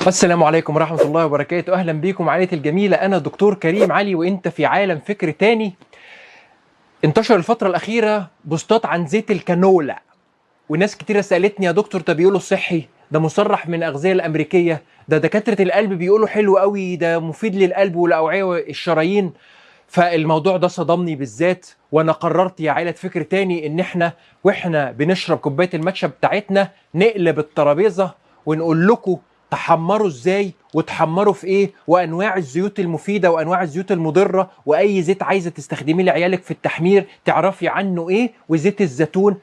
السلام عليكم ورحمة الله وبركاته. أهلا بيكم عائلتي الجميلة. أنا دكتور كريم علي وإنت في عالم فكر تاني. انتشر الفترة الأخيرة بوستات عن زيت الكانولا، وناس كتيرة سألتني يا دكتور ده بيقولوا صحي، ده مصرح من الأغذية الأمريكية، ده دكاترة القلب بيقولوا حلو قوي، ده مفيد للقلب والأوعية والشرايين. فالموضوع ده صدمني بالذات، وانا قررت يا عائلة فكر تاني ان واحنا بنشرب كوباية الماتشا بتاعتنا نقلب الترابيزة ونقول لكم تحمروا ازاي وتحمروا في ايه، وانواع الزيوت المفيدة وانواع الزيوت المضرة، واي زيت عايزة تستخدميه لعيالك في التحمير تعرفي عنه ايه، وزيت الزيتون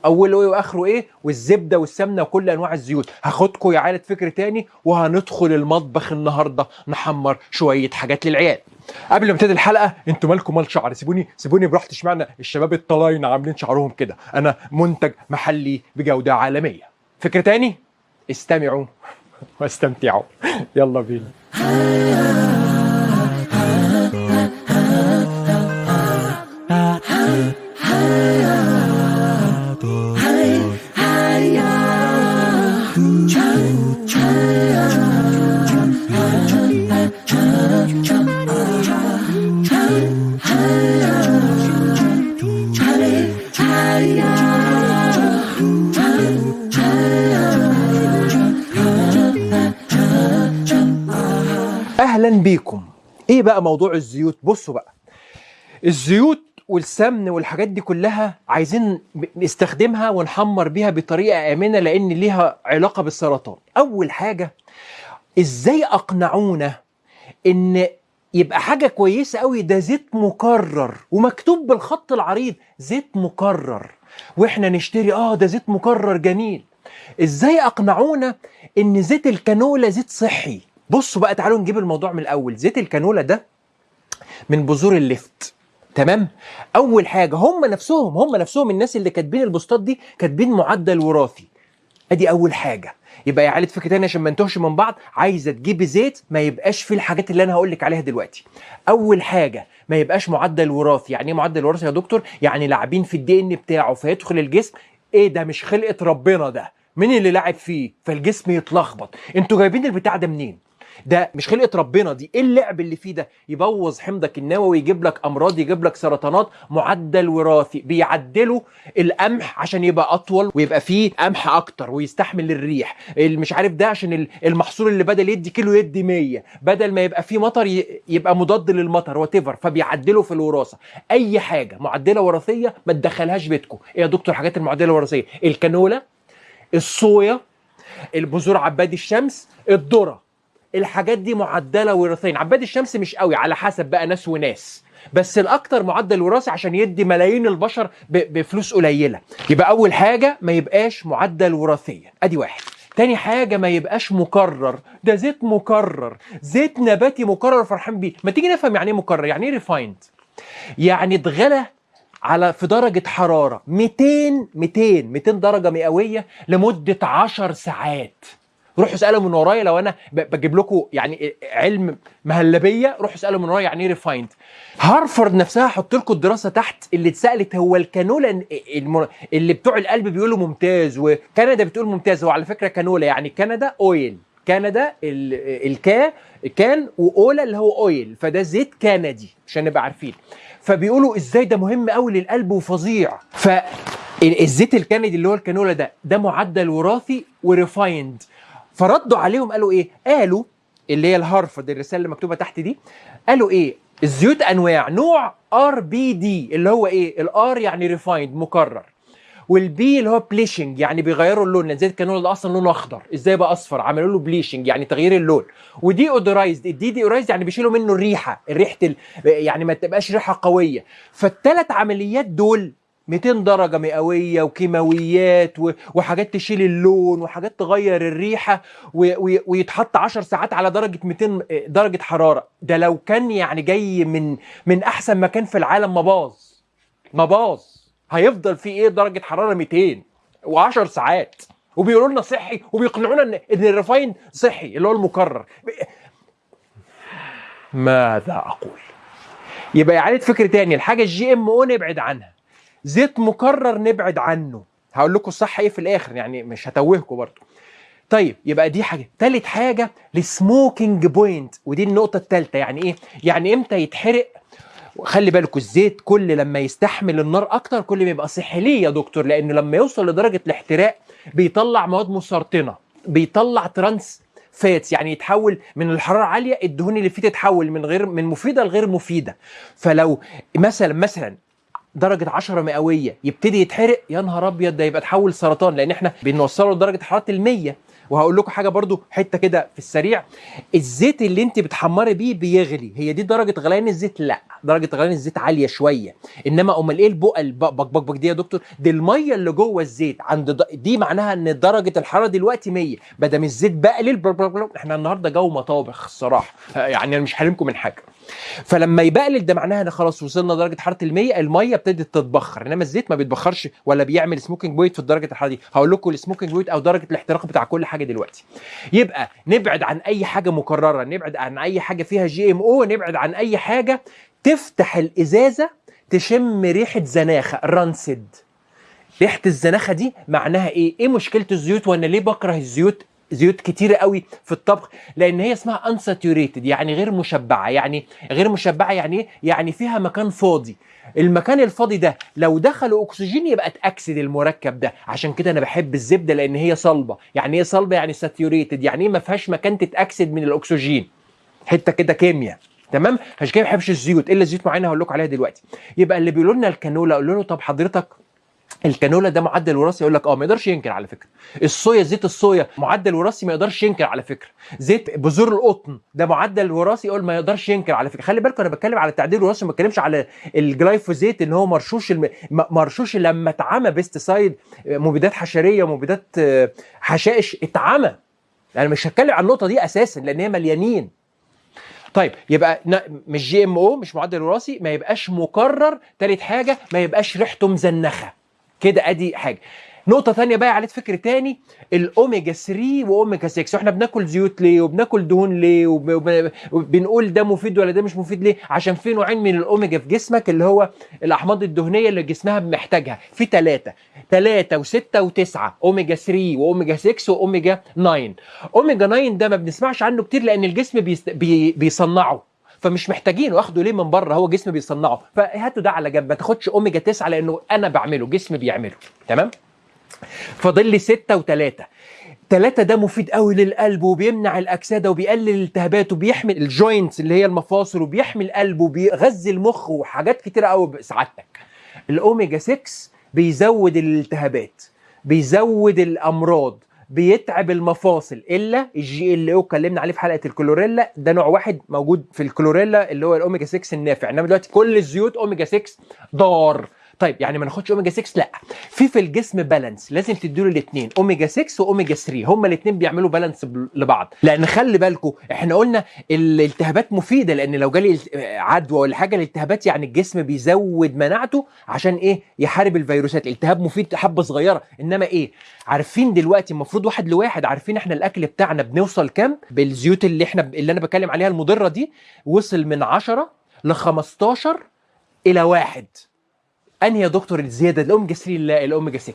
اوله ايه واخره ايه، والزبده والسمنه وكل انواع الزيوت. هاخدكم يا عائله فكر تاني وهندخل المطبخ النهارده نحمر شويه حاجات للعيال. قبل ما ابتدي الحلقه، انتوا مالكم مال شعر؟ سيبوني براحتي. اشمعنى الشباب الطلاينه عاملين شعرهم كده؟ انا منتج محلي بجوده عالميه. فكر تاني، استمعوا واستمتعوا. يلا بينا. اهلا بيكم. ايه بقى موضوع الزيوت؟ بصوا بقى، الزيوت والسمن والحاجات دي كلها عايزين نستخدمها ونحمر بيها بطريقة آمنة لأن ليها علاقة بالسرطان. أول حاجة، إزاي أقنعونا إن يبقى حاجة كويسة قوي ده زيت مكرر ومكتوب بالخط العريض زيت مكرر، وإحنا نشتري ده زيت مكرر جميل. إزاي أقنعونا إن زيت الكانولا زيت صحي؟ بصوا بقى، تعالوا نجيب الموضوع من الأول. زيت الكانولا ده من بذور اللفت، تمام؟ اول حاجه، هم نفسهم الناس اللي كاتبين البوستات دي كاتبين معدل وراثي. ادي اول حاجه. يبقى يا عيله فكره تاني عشان ما نتوهش من بعض، عايزه تجيبي زيت ما يبقاش فيه الحاجات اللي انا هقول لك عليها دلوقتي. اول حاجه، ما يبقاش معدل وراثي. يعني ايه معدل وراثي يا دكتور؟ يعني لاعبين في الدي ان بتاعه فيدخل الجسم، ايه ده مش خلقه ربنا، ده مين اللي لعب فيه فالجسم يتلخبط؟ انتوا جايبين البتاع ده منين؟ ده مش خلقة ربنا، دي ايه اللعب اللي فيه ده؟ يبوظ حمضك النووي، يجيب لك امراض، يجيب لك سرطانات. معدل وراثي، بيعدلوا القمح عشان يبقى اطول ويبقى فيه قمح اكتر ويستحمل الريح، مش عارف ده عشان المحصول اللي بدل يدي كيلو يدي 100، بدل ما يبقى فيه مطر يبقى مضاد للمطر واتيفر، فبيعدلوا في الوراثه. اي حاجه معدله وراثيه ما تدخلهاش بيتكم. ايه يا دكتور حاجات المعدله الوراثيه؟ الكانولا، الصويا، البذور عباد الشمس، الذره، الحاجات دي معدله وراثيا. عباد الشمس مش قوي، على حسب بقى ناس وناس، بس الاكتر معدل وراثي عشان يدي ملايين البشر بفلوس قليله. يبقى اول حاجه ما يبقاش معدل وراثيا، ادي واحد. تاني حاجة، ما يبقاش مكرر. ده زيت مكرر، زيت نباتي مكرر فرحان بيه. ما تيجي نفهم يعني ايه مكرر، يعني ايه ريفايند. يعني اتغلى في درجة حرارة 200 درجة مئوية لمدة 10 ساعات. روحوا اسألوا من ورايا، لو أنا بجيب لكم يعني علم مهلبية، روحوا اسألوا من ورايا يعني ايه ريفايند. هارفارد نفسها حط لكم الدراسة تحت اللي اتسألت هو الكانولا اللي بتوع القلب بيقولوا ممتاز وكندا بتقول ممتاز. هو على فكرة كانولا يعني كندا اويل، كندا كان واولا اللي هو اويل، فده زيت كندي عشان نبقى عارفين. فبيقولوا ازاي ده مهم قوي للقلب وفظيع. فالزيت الكندي اللي هو الكانولا ده معدل وراثي وريفايند. فردوا عليهم قالوا ايه؟ قالوا اللي هي الهارفارد، الرساله اللي مكتوبه تحت دي، قالوا ايه؟ الزيوت انواع، نوع ار بي دي اللي هو ايه؟ الار يعني ريفايند مكرر، والبي اللي هو بليشنج يعني بيغيروا اللون، لان زيت الكانولا ده اصلا لونه اخضر، ازاي بقى اصفر؟ عملوا له بليشنج يعني تغيير اللون. ودي اودورايزد، دي اودورايزد يعني بيشيلوا منه الريحه، يعني ما تبقاش ريحه قويه. فالثلاث عمليات دول 200 درجة مئوية وكيماويات وحاجات تشيل اللون وحاجات تغير الريحة ويتحط 10 ساعات على درجة 200 درجة حرارة. ده لو كان يعني جاي من أحسن مكان في العالم ما باظ. هيفضل فيه ايه درجة حرارة 200 و10 ساعات وبيقولوا لنا صحي وبيقنعونا ان الريفاين صحي اللي هو المكرر. ماذا اقول؟ يبقى إعادة فكر تاني، الحاجة الجي ام او نبعد عنها، زيت مكرر نبعد عنه. هقول لكم الصح ايه في الاخر يعني، مش هتوهكم برضه. طيب يبقى دي حاجه. تالت حاجه السموكينج بوينت، ودي النقطه الثالثه. يعني ايه؟ يعني امتى يتحرق؟ خلي بالكوا الزيت كل لما يستحمل النار اكتر كل ما يبقى صحي. ليه يا دكتور؟ لانه لما يوصل لدرجه الاحتراق بيطلع مواد مسرطنه، بيطلع ترانس فاتس، يعني يتحول من الحراره عاليه الدهون اللي فيه تتحول من مفيده لغير مفيده. فلو مثلا درجه 10 مئويه يبتدي يتحرق، يا نهار ابيض، ده يبقى تحول سرطان، لان احنا بنوصله لدرجه حراره ال100. وهقول لكم حاجه برضو، حته كده في السريع. الزيت اللي انت بتحمري بيه بيغلي، هي دي درجه غليان الزيت؟ لا، درجه غليان الزيت عاليه شويه. انما امال ايه البقى البق دي يا دكتور؟ دي الميه اللي جوه الزيت دي معناها ان درجه الحراره دلوقتي 100. بدل الزيت بقلل احنا النهارده جو مطابخ الصراحه، يعني انا مش حارمكم من حاجه. فلما يبقلل ده معناها ان خلاص وصلنا لدرجه حراره ال100، الميه ابتدت تتبخر، انما الزيت ما بيتبخرش ولا بيعمل سموكينج بوينت في درجه الحراره دي. هقول لكم السموكينج بوينت او درجه الاحتراق بتاع كل حاجه دلوقتي. يبقى نبعد عن اي حاجه مكرره، نبعد عن اي حاجه فيها GMO، نبعد عن اي حاجه تفتح الازازه تشم ريحه زناخه رانسد. ريحه الزناخه دي معناها ايه؟ ايه مشكله الزيوت وانا ليه بكره الزيوت؟ زيوت كتيرة قوي في الطبخ، لان هي اسمها unsaturated، يعني غير مشبعه. يعني غير مشبعه يعني ايه؟ يعني فيها مكان فاضي. المكان الفاضي ده لو دخلوا اكسجين يبقى اتاكسد المركب ده. عشان كده انا بحب الزبده، لان هي صلبه. يعني ايه صلبه؟ يعني ساتيوريتد، يعني ايه ما فيهاش مكان تتاكسد من الاكسجين. حته كده كيمياء. تمام. عشان كده ما بحبش الزيوت الا زيوت معينه هقول لكم عليها دلوقتي. يبقى اللي بيقولوا لنا الكانولا، اقول له طب حضرتك الكانولا ده معدل وراثي؟ يقول لك ما يقدرش ينكر على فكره. الصويا، زيت الصويا معدل وراثي؟ ما يقدرش ينكر على فكره. زيت بذور القطن ده معدل وراثي؟ يقول ما يقدرش ينكر على فكره. خلي بالكم انا بتكلم على التعديل الوراثي، ما بتكلمش على الجلايفوزيت ان هو مرشوش مرشوش لما اتعمى بيستسايد، مبيدات حشريه ومبيدات حشائش اتعمى. انا مش هتكلم عن النقطه دي اساسا لان هي مليانين. طيب يبقى مش GMO، مش معدل وراثي، ما يبقاش مكرر. تالت حاجه ما يبقاش ريحته مزنخه كده. ادي حاجه. نقطه ثانيه بقى عليت فكر تاني، الاوميجا 3 واوميجا 6. واحنا بناكل زيوت ليه وبناكل دهون ليه وبنقول ده مفيد ولا ده مش مفيد ليه؟ عشان في نوعين من الاوميجا في جسمك، اللي هو الاحماض الدهنيه اللي جسمها محتاجها. في 3 و6 و9، اوميجا 3 واوميجا 6 واوميجا 9. اوميجا 9 ده ما بنسمعش عنه كتير لان الجسم بيصنعه، فمش محتاجينه. واخده ليه من بره؟ هو جسم بيصنعه. فهاتوا ده على جنب، ما تاخدش اوميجا 9 لانه انا بعمله، جسم بيعمله. تمام. فاضل لي 6 و3. 3 ده مفيد قوي للقلب وبيمنع الاكسده وبيقلل الالتهابات وبيحمي الجوينتس اللي هي المفاصل وبيحمي القلب وبيغذي المخ وحاجات كتيره قوي بسعادتك. الاوميجا 6 بيزود الالتهابات، بيزود الامراض، بيتعب المفاصل. الا GLO اتكلمنا عليه في حلقه الكلوريلا، ده نوع واحد موجود في الكلوريلا اللي هو الاوميجا 6 النافع. انما دلوقتي كل الزيوت اوميجا 6 ضار. طيب يعني ما ناخدش اوميجا 6؟ لا، في الجسم بالانس، لازم تديله الاثنين، اوميجا 6 واوميجا 3، هما الاثنين بيعملوا بالانس لبعض. لان خلي بالكم احنا قلنا الالتهابات مفيده، لان لو جالي عدوى ولا حاجه الالتهابات يعني الجسم بيزود مناعته عشان ايه؟ يحارب الفيروسات. الالتهاب مفيد حبه صغيره. انما ايه؟ عارفين دلوقتي المفروض واحد لواحد، عارفين احنا الاكل بتاعنا بنوصل كام بالزيوت اللي انا بتكلم عليها المضره دي؟ وصل من 10 ل 15 الى 1. انهي يا دكتور الزياده؟ الاوميجا 3؟ لا، الاوميجا 6.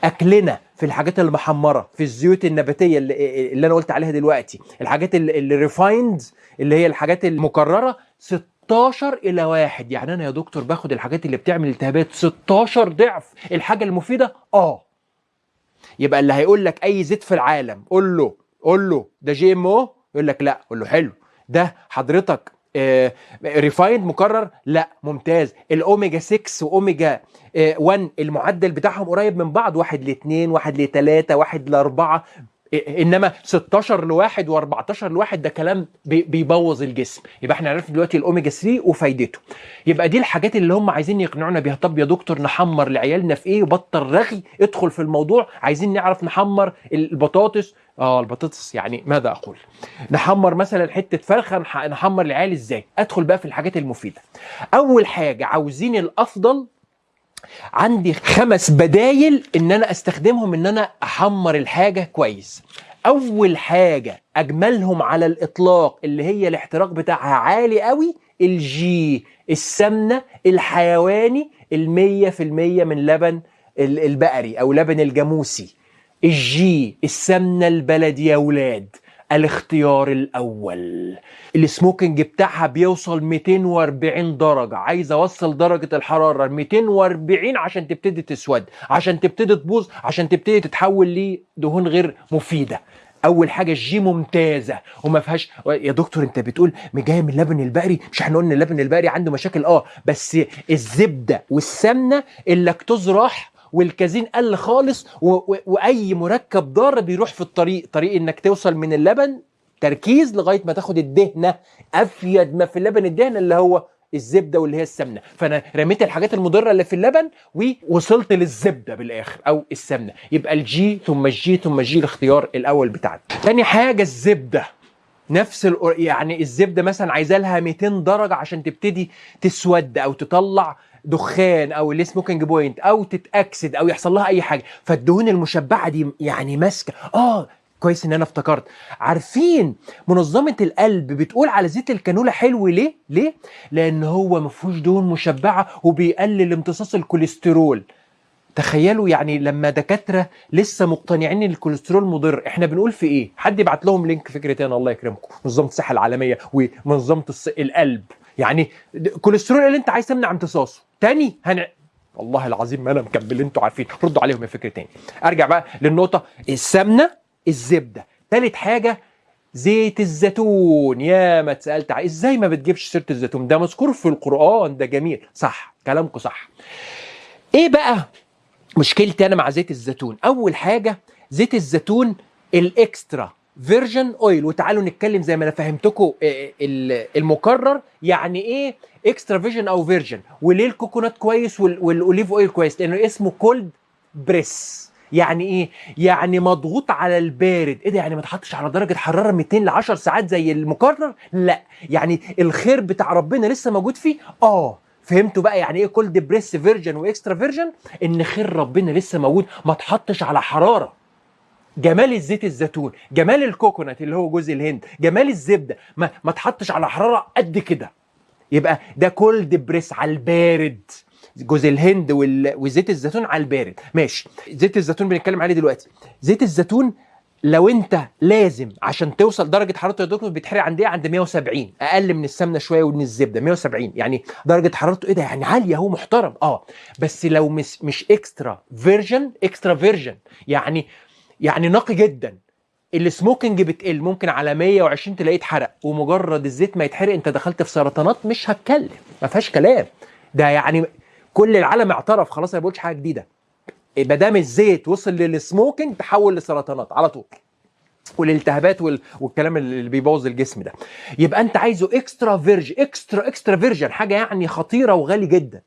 اكلنا في الحاجات المحمره، في الزيوت النباتيه اللي انا قلت عليها دلوقتي، الحاجات اللي ريفايند اللي هي الحاجات المكرره، 16 الى 1. يعني انا يا دكتور باخد الحاجات اللي بتعمل التهابات 16 ضعف الحاجه المفيده. يبقى اللي هيقول لك اي زيت في العالم قول له ده GMO، يقول لك لا. قول له حلو، ده حضرتك ريفايند مكرر؟ لا. ممتاز. الاوميجا 6 واوميجا 1 المعدل بتاعهم قريب من بعض، 1:2، 1:3، 1:4. انما 16 ل1 و14 ل1 ده كلام بيبوظ الجسم. يبقى احنا عرفنا دلوقتي الاوميجا 3 وفايدته. يبقى دي الحاجات اللي هم عايزين يقنعونا بيها. طب يا دكتور نحمر لعيالنا في ايه؟ بطل رغي، ادخل في الموضوع. عايزين نعرف نحمر البطاطس. البطاطس يعني ماذا اقول؟ نحمر مثلا حته فرخه، نحمر العيال ازاي؟ ادخل بقى في الحاجات المفيده. اول حاجه عاوزين الافضل، عندي 5 بدايل ان انا استخدمهم ان انا احمر الحاجه كويس. اول حاجه اجملهم على الاطلاق اللي هي الاحتراق بتاعها عالي قوي، السمنه الحيواني 100% من لبن البقري او لبن الجاموسي. الجي السمنة البلدي يا ولاد، الاختيار الأول. السموكينج بتاعها بيوصل 240 درجة، عايز أوصل درجة الحرارة 240 عشان تبتدي تسود، عشان تبتدي تبوظ، عشان تبتدي تتحول لدهون غير مفيدة. اول حاجه الجي ممتازه وما فيهاش. يا دكتور انت بتقول جايه من اللبن البقري، مش احنا قلنا اللبن البقري عنده مشاكل؟ بس الزبده والسمنه اللاكتوز راح والكازين قل خالص، واي مركب ضار بيروح في طريق انك توصل من اللبن تركيز لغايه ما تاخد الدهنه. افيد ما في اللبن الدهنه اللي هو الزبده واللي هي السمنه، فانا رميت الحاجات المضره اللي في اللبن ووصلت للزبده بالاخر او السمنه. يبقى الجي ثم الجي ثم الجي الاختيار الاول بتاعنا. تاني حاجه الزبده، نفس يعني الزبده مثلا عايزه لها 200 درجه عشان تبتدي تسود او تطلع دخان او السموكينج بوينت او تتاكسد او يحصل لها اي حاجه. فالدهون المشبعه دي يعني ماسكه. كويس ان انا افتكرت. عارفين منظمه القلب بتقول على زيت الكانولا حلو ليه؟ لان هو ما فيهوش دهون مشبعه وبيقلل امتصاص الكوليسترول. تخيلوا يعني لما دكاتره لسه مقتنعين ان الكوليسترول مضر، احنا بنقول في ايه؟ حد يبعت لهم لينك فكره انا الله يكرمكم، منظمه الصحه العالميه ومنظمه القلب. يعني الكوليسترول اللي انت عايز تمنع امتصاصه تاني والله العظيم ما انا مكمل، انتوا عارفين. ردوا عليهم يا فكره تاني. ارجع بقى للنقطه السمنه الزبده. تالت حاجه زيت الزيتون. يا ما اتسالت ازاي ما بتجيبش سيره الزيتون؟ ده مذكور في القران، ده جميل. صح كلامكم صح. ايه بقى مشكلتي انا مع زيت الزيتون؟ اول حاجه زيت الزيتون الاكسترا فيرجن اويل. وتعالوا نتكلم زي ما انا فهمتكم المكرر يعني ايه اكسترا فيرجن او فيرجن، وليه الكوكونات كويس والاوليف اويل كويس؟ لانه اسمه كولد بريس. يعني ايه؟ يعني مضغوط على البارد. ايه ده؟ يعني ما تحطش على درجه حراره 200 ل 10 ساعات زي المكرر؟ لا، يعني الخير بتاع ربنا لسه موجود فيه. فهمتوا بقى يعني ايه كولد بريس فيرجن واكسترا فيرجن؟ ان خير ربنا لسه موجود، ما تحطش على حراره. جمال الزيت الزيتون، جمال الكوكونات اللي هو جوز الهند، جمال الزبده، ما تحطش على حراره قد كده. يبقى ده كولد بريس على البارد. جوز الهند وزيت الزيتون على البارد. ماشي، زيت الزيتون بنتكلم عليه دلوقتي. زيت الزيتون لو انت لازم عشان توصل درجه حرارته يا دكتور بيتحرق عند ايه؟ عند 170، اقل من السمنه شويه ومن الزبده. 170 يعني درجه حرارته ايه ده؟ يعني عاليه اهو، محترم. بس لو مش اكسترا فيرجن يعني نقي جدا. السموكينج بتقل، ممكن على 120 تلاقيه اتحرق، ومجرد الزيت ما يتحرق انت دخلت في سرطانات مش هتكلم، ما فيهاش كلام. ده يعني كل العالم اعترف خلاص، انا ما بقولش حاجه جديده. ما دام الزيت وصل للسموكينج تحول لسرطانات على طول، والالتهابات والكلام اللي بيبوظ الجسم ده. يبقى انت عايزه اكسترا فيرجن، حاجه يعني خطيره وغالي جدا.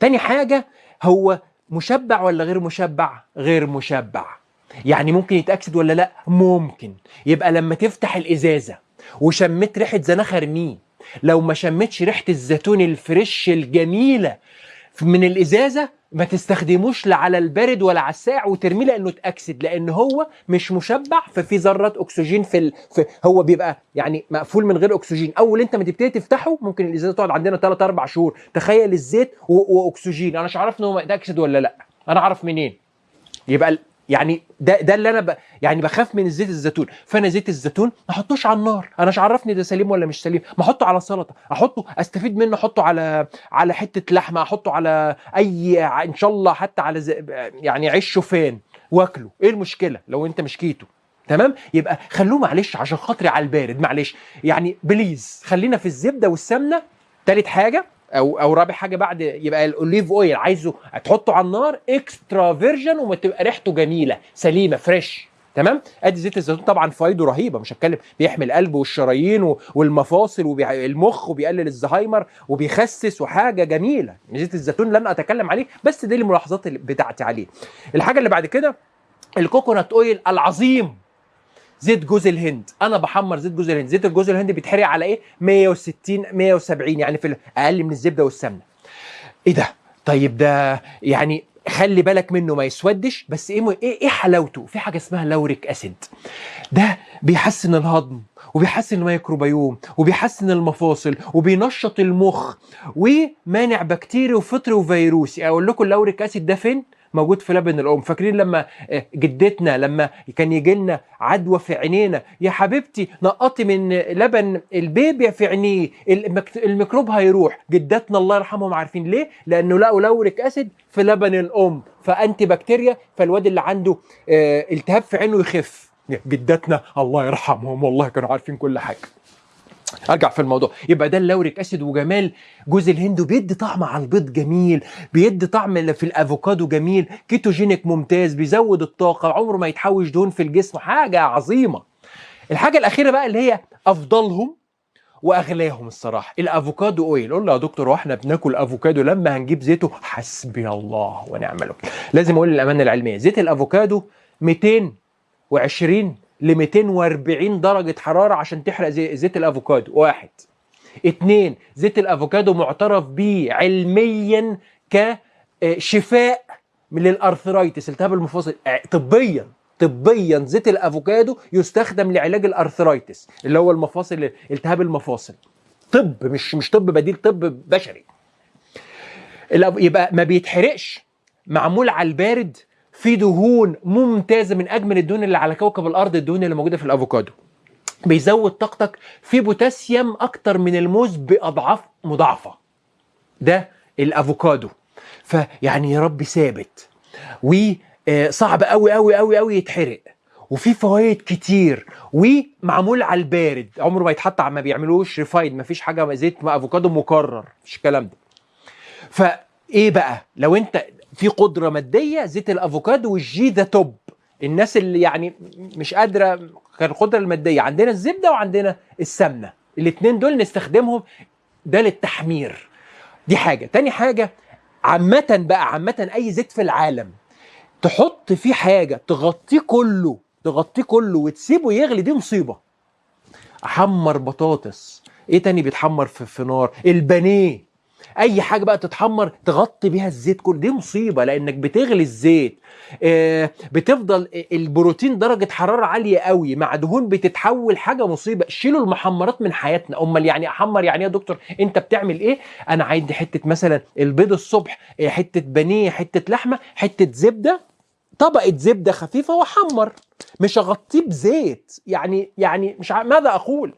تاني حاجه هو مشبع ولا غير مشبع؟ غير مشبع. يعني ممكن يتاكسد ولا لا؟ ممكن. يبقى لما تفتح الازازه وشميت ريحه زنخ ارميه، لو ما شميتش ريحه الزيتون الفريش الجميله من الازازه ما تستخدموش لا على البارد ولا على الساقع وترميه، لانه اتاكسد، لان هو مش مشبع، ففي ذرات اكسجين في هو بيبقى يعني مقفول من غير اكسجين. اول انت ما تبتدي تفتحه ممكن الازازه تقعد عندنا 3 4 شهور. تخيل الزيت واكسجين، انا مش عارف ان هو اتاكسد ولا لا، انا اعرف منين؟ يبقى يعني ده اللي انا يعني بخاف من زيت الزيتون. فانا زيت الزيتون ما احطوش على النار، انا مش عرفني ده سليم ولا مش سليم. ما احطه على سلطه، احطه استفيد منه، احطه على حته لحمه، احطه على ان شاء الله حتى على يعني عيش شوفان واكله. ايه المشكله لو انت مش كيتو؟ تمام. يبقى خلوه معلش عشان خاطري على البارد، معلش يعني بليز خلينا في الزبده والسمنه. تالت حاجه او رابع حاجه بعد يبقى الاوليف اويل، عايزه تحطه على النار اكسترا فيرجن وما تبقى ريحته جميله سليمه فريش. تمام. ادي زيت الزيتون طبعا فايده رهيبه، مش هتكلم، بيحمي القلب والشرايين والمفاصل والمخ وبيقلل الزهايمر وبيخسس وحاجه جميله. زيت الزيتون لن اتكلم عليه، بس دي الملاحظات بتاعتي عليه. الحاجه اللي بعد كده الكوكونات اويل العظيم، زيت جوز الهند. انا بحمر زيت جوز الهند. زيت الجوز الهند بيتحرق على ايه؟ 160 170، يعني في اقل من الزبده والسمنه. ايه ده؟ طيب ده يعني خلي بالك منه ما يسودش، بس ايه حلاوته؟ في حاجه اسمها لوريك اسيد، ده بيحسن الهضم وبيحسن الميكروبيوم وبيحسن المفاصل وبينشط المخ ومانع بكتيري وفطري وفيروسي. اقول لكم اللوريك اسيد ده فين؟ موجود في لبن الام. فاكرين لما جدتنا لما كان يجي لنا عدوى في عينينا، يا حبيبتي نقطي من لبن البيبي في عينيه الميكروب هيروح. جدتنا الله يرحمهم عارفين ليه؟ لانه لقوا لوريك اسيد في لبن الام، فانتي بكتيريا، فالواد اللي عنده التهاب في عينه يخف. جدتنا الله يرحمهم والله كانوا عارفين كل حاجه. ارجع في الموضوع، يبقى ده اللوريك اسيد. وجمال جوز الهند بيدي طعم على البيض جميل، بيدي طعم في الافوكادو جميل، كيتوجينيك ممتاز، بيزود الطاقه، عمره ما يتحوش دهون في الجسم، حاجه عظيمه. الحاجه الاخيره بقى اللي هي افضلهم واغلاهم الصراحه، الافوكادو اويل. قول له يا دكتور واحنا بناكل افوكادو لما هنجيب زيته؟ حسبي الله ونعم الوكيل. لازم اقول الامانه العلميه، زيت الافوكادو 220 ل 240 درجة حرارة عشان تحرق زيت الافوكادو. 1. 2. زيت الافوكادو معترف به علميا كشفاء للارثرايتس، التهاب المفاصل. طبيا زيت الافوكادو يستخدم لعلاج الارثرايتس اللي هو المفاصل، التهاب المفاصل. طب مش طب بديل، طب بشري. يبقى ما بيتحرقش، معمول على البارد، في دهون ممتازه، من اجمل الدهون اللي على كوكب الارض الدهون اللي موجوده في الافوكادو. بيزود طاقتك، في بوتاسيوم اكتر من الموز باضعاف مضاعفه. ده الافوكادو. فيعني يا رب ثابت، وصعب قوي قوي قوي قوي يتحرق، وفي فوائد كتير، ومعمول على البارد، عمره ما يتحط، ما بيعملوش ريفايد، ما فيش حاجه زيت افوكادو مكرر، مش الكلام ده. فايه بقى لو انت في قدره ماديه، زيت الافوكادو والجي ذا توب. الناس اللي يعني مش قادره كان القدره الماديه، عندنا الزبده وعندنا السمنه، الاثنين دول نستخدمهم، ده للتحمير. دي حاجه. تاني حاجه، عامه اي زيت في العالم تحط فيه حاجه تغطيه كله وتسيبه يغلي، دي مصيبه. احمر بطاطس، ايه تاني بيتحمر في نار؟ البانيه. اي حاجه بقى تتحمر تغطي بيها الزيت كله، دي مصيبه، لانك بتغلي الزيت. بتفضل البروتين درجه حراره عاليه قوي مع دهون بتتحول، حاجه مصيبه. شيلوا المحمرات من حياتنا. امال يعني احمر يعني يا دكتور انت بتعمل ايه؟ انا عندي حته مثلا البيض الصبح، حته بانيه، حته لحمه، حته زبده، طبقه زبده خفيفه واحمر، مش اغطيه بزيت. يعني مش ماذا اقول.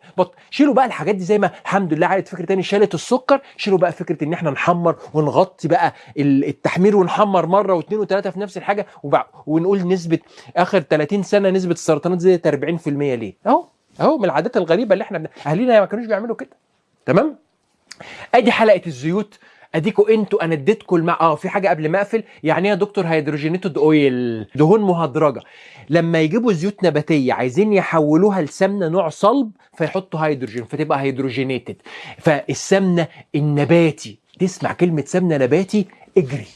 شيلوا بقى الحاجات دي، زي ما الحمد لله عادت فكره تاني شالت السكر، شيلوا بقى فكره ان احنا نحمر ونغطي بقى التحمير، ونحمر مره واثنين وثلاثه في نفس الحاجه، ونقول نسبه اخر 30 سنه نسبه السرطانات زادت 40%. ليه؟ اهو من العادات الغريبه اللي احنا اهالينا ما كانوش بيعملوا كده. تمام. ادي حلقه الزيوت، اديكوا انتوا انا اديتكم في حاجه قبل ما اقفل. يعني ايه يا دكتور هيدروجينيتد اويل؟ دهون مهدرجه. لما يجيبوا زيوت نباتيه عايزين يحولوها لسمنه نوع صلب، فيحطوا هيدروجين فتبقى هيدروجينيتد. فالسمنه النباتي، تسمع كلمه سمنه نباتي اجري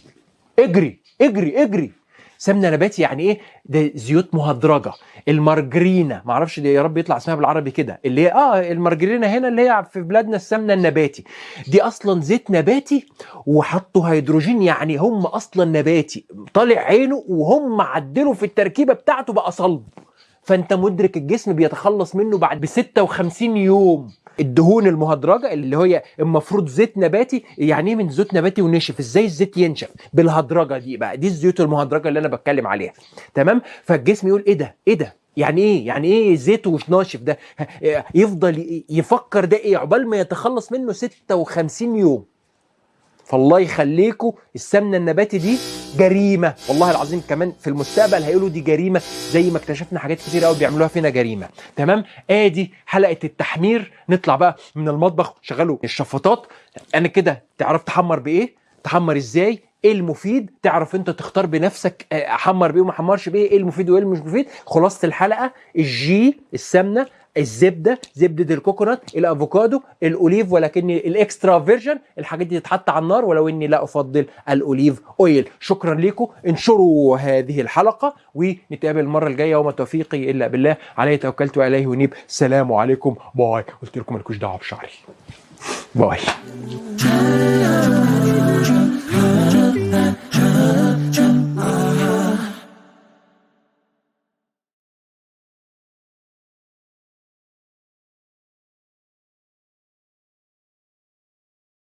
اجري اجري اجري. سمنه نباتي يعني ايه؟ ده زيوت مهدرجه. المارجرينا، ما اعرفش دي يا رب يطلع اسمها بالعربي كده، اللي هي المارجرينا هنا اللي هي في بلادنا السمنه النباتي، دي اصلا زيت نباتي وحطوا هيدروجين، يعني هم اصلا نباتي طالع عينه، وهم عدلوا في التركيبه بتاعته بقى صلب. فانت مدرك الجسم بيتخلص منه بعد ب 56 يوم. الدهون المهدرجه اللي هي المفروض زيت نباتي، يعني ايه من زيت نباتي ونشف؟ ازاي الزيت ينشف؟ بالهدرجه دي بقى، دي الزيوت المهدرجه اللي انا بتكلم عليها. تمام. فالجسم يقول ايه ده يعني ايه زيت ومش ناشف ده؟ يفضل يفكر ده ايه عقبال ما يتخلص منه 56 يوم. فالله يخليكم، السمنه النباتي دي جريمه والله العظيم. كمان في المستقبل هيقولوا دي جريمه، زي ما اكتشفنا حاجات كتير قوي بيعملوها فينا جريمه. تمام. ادي حلقه التحمير. نطلع بقى من المطبخ، شغلوا الشفاطات. انا كده تعرف تحمر بايه، تحمر ازاي، ايه المفيد، تعرف انت تختار بنفسك احمر بايه وما احمرش بايه، ايه المفيد وايه مش مفيد. خلاصه الحلقه، السمنه، الزبده، زبده الكوكونات، الافوكادو، الاوليف، ولكن الاكسترا فيرجن الحاجات دي تتحط على النار، ولو اني لا افضل الاوليف اويل. شكرا لكم، انشروا هذه الحلقه، ونتقابل المره الجايه، وما توفيقي الا بالله، عليه توكلت واليه انيب. السلام عليكم، باي. قلت لكم مالكوش دعوه بشعري. باي.